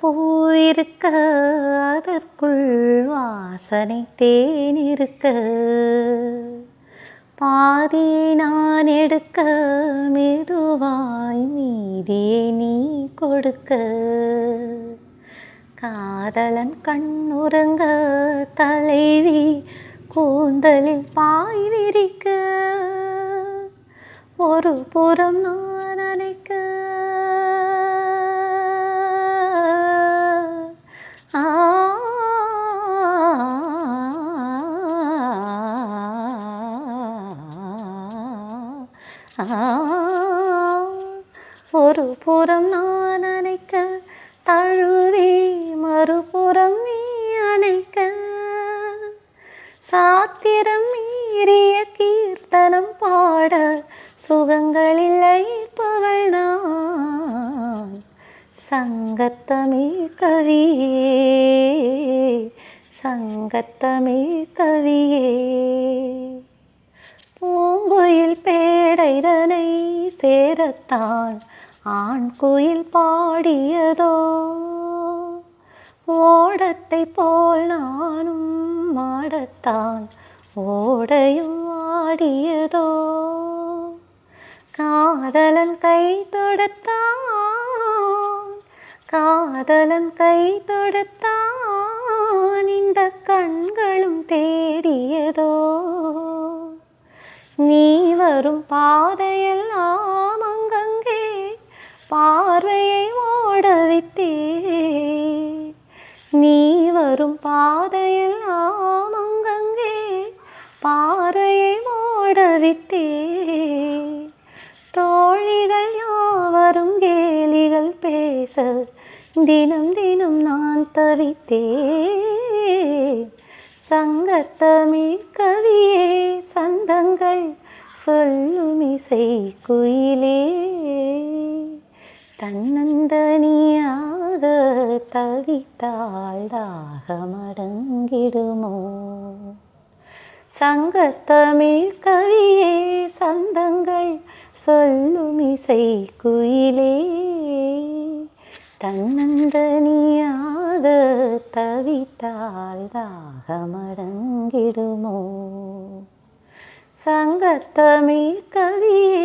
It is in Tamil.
பூவிருக்க அதற்குள் வாசனை தேன் இருக்க, பாதியை நான் எடுக்க மெதுவாய் மீதியை நீ கொடுக்க, காதலன் கண்ணுறங்க தலைவி கூந்தலில் பாய் விரிக்க, ஒரு புறம் நான் அணைக்க, ஒரு புறம் நான் அணைக்க தழுவி மறுபுறம் நீ அணைக்க, சாத்திரம் மீறிய கீர்த்தனம் பாட சுகங்களில்லை புகழ் நான், சங்கத்தமிழ் கவியே சங்கத்தமிழ் கவியே. பூங்குயில் பேடைதனை சேரத்தான் ஆண் குயில் பாடியதோ, ஓடத்தை போல் நானும் மாடத்தான் ஓடையும் ஆடியதோ, காதலன் கை தொடுத்தான் காதலன் கை தொடுத்தான் இந்த கண்களும் தேடியதோ, நீ வரும் பாதையெல்லாம் அங்கங்கே பார்வையை ஓடவிட்டே, நீ வரும் பாதையெல்லாம் அங்கங்கே பார்வையை ஓடவிட்டே, தோழிகள் யாவரும் கேலிகள் பேச தினம் தினம் நான் தவித்தேன், சங்கத்தமிழ் கவியே சந்தங்கள் சொல்லும் இசை குயிலே, தன்னந்தனியாக தவித்தால் தாகமடங்கிடுமோ, சங்கத்தமிழ் கவியே சந்தங்கள் சொல்லும் இசை குயிலே, தன்னந்தனியாக தவித்தால் தாகமடங்கிடுமோ, சங்கத்தமிழ் கவியே.